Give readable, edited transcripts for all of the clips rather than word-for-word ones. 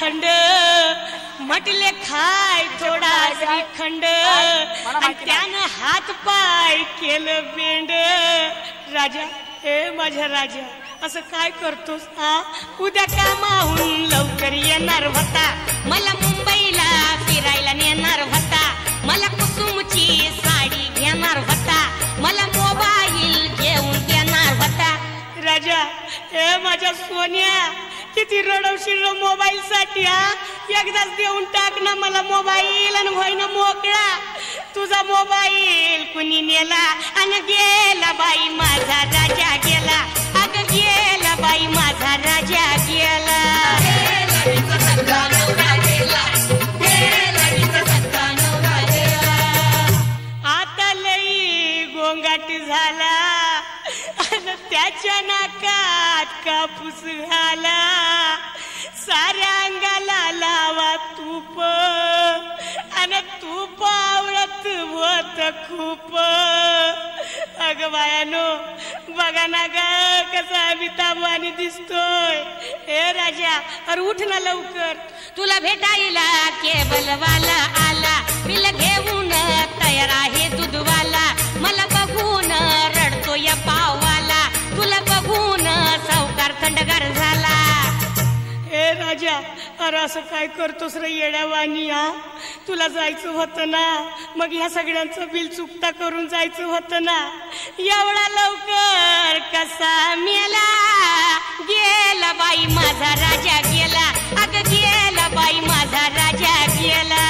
खंड म्हटले खाय थोडा श्रीखंड आणि त्यानं हात पाय केलं बेंड. राजा हे माझ्या राजा असं काय करतोस हा? उद्या कामाहून लवकर येणार होता, मला मुंबईला फिरायला नेणार होता, मला कुसुमची साडी घेणार होता, मला मोबाईल घेऊन देणार होता. राजा हे माझ्या सोन्या किती रडवशील मोबाईल साठी हा? एकदाच देऊन टाक ना मला मोबाईल आणि होय ना मोकळा. तुझा मोबाईल कुणी नेला आणि गेला बाई माझा राजा गेला, अग गेला बाई माझा राजा गेला. आता लई गोंगाट झाला आणि त्याच्या नाकात कापूस घाला, साऱ्या अंगाला लावा तूप आणि तूप आवडत होत खूप. अग बायानो बघा ना ग कसा अमिताभानी दिसतोय. हे राजा अरे उठ ना लवकर, तुला भेटायला केबलवाला आला, बिल घेऊन तयार आहे दूधवाला, मला बघून रडतो या पाववाला, तुला बघून सावकार थंडगार झाला. हे राजा अरे असं काय करतोस रे येड्यावानी हा? तुला जायचं होतं ना, मग ह्या सगळ्यांचं बिल चुकता करून जायचं होतं ना. एवढा लवकर कसा मेला, गेला बाई माझा राजा गेला, अग गेला बाई माझा राजा गेला.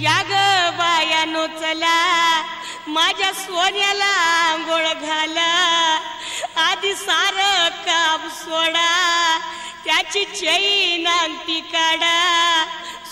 या ग बायानो चला माझ्या सोन्याला आंघोळ घाला, आधी सार काम सोडा, त्याची चैन अंगठी काढा.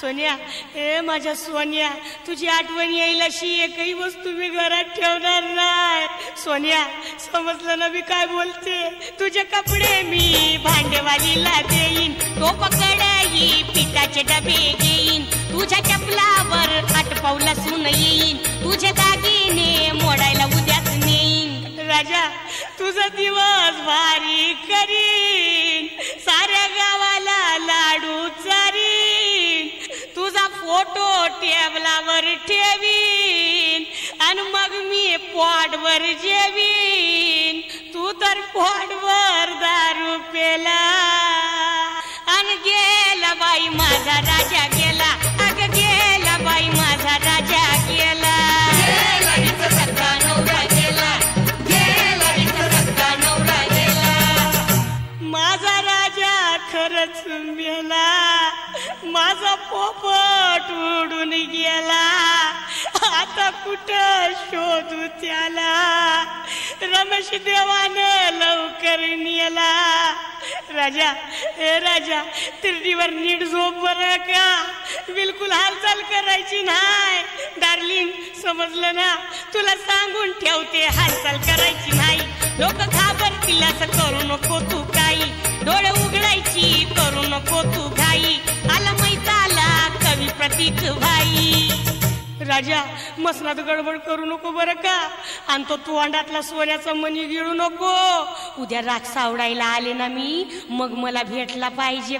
सोन्या हे माझ्या सोन्या तुझी आठवण येईल अशी एकही वस्तू मी घरात ठेवणार नाही. सोन्या समजलं ना मी काय बोलते? तुझे कपडे मी भांडेवालीला देईन, तो पकडाई पिठाचे डबे घेईन, तुझ्या चपलावर आटपावला सून येईन, तुझे दागिने मोडायला उद्याच नेईन. राजा तुझा दिवस भारी करीन, साऱ्या गावाला लाडू चारीन, तुझा फोटो टेबलावर ठेवीन आणि मग मी पोटवर जेवीन. तू तर पोटवर दारू पेला आणि गेला बाई माझा राजा गेला, अग गेला बाई माझा राजा गेला. माझा राजा खरंच मेला, माझा पोपट उडून गेला, आता कुठं शोधू त्याला, रमेश देवानं लवकर नेला. राजा हे राजा तिरडीवर नीट झोप बरं का, बिलकुल हालचाल करायची नाही. डार्लिंग समजलं ना, तुला सांगून ठेवते हालचाल करायची नाही. लोक घाबरतील असं करू नको तू काही, डोळे उघडायची करू नको तू घाई, आला मैताला कवी प्रतीक भाई. राजा मसनात गडबड करू नको बरं का, आणि तो तोंडातला सोन्याचा मणी गिळू नको. उद्या राख सावडायला आले ना मी, मग मला भेटला पाहिजे.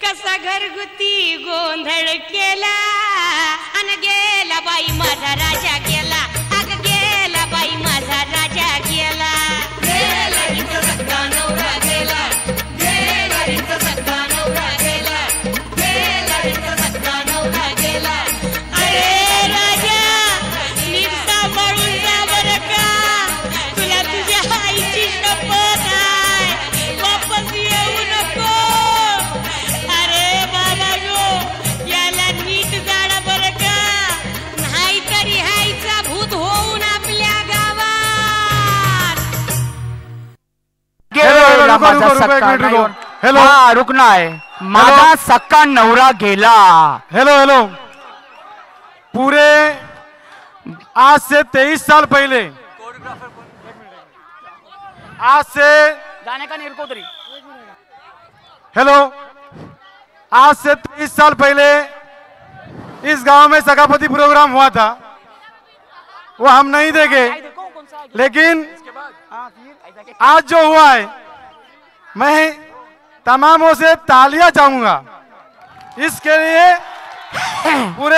कसा घरगुती गोंधळ केला आणि गेला बाई माझा राजा गेला, अग गेला बाई माझा राजा गेला. हेलो रुकना है, माझा सक्का नवरा गेला. हेलो हेलो पूरे आज से 23 साल पहले, आज से जाने का निर्कोदरी. हेलो आज से 23 साल पहले इस गांव में सगापति प्रोग्राम हुआ था, वो हम नहीं देखे लेकिन आज जो हुआ है, मैं तमामों से तालियां चाहूंगा इसके लिए। पूरे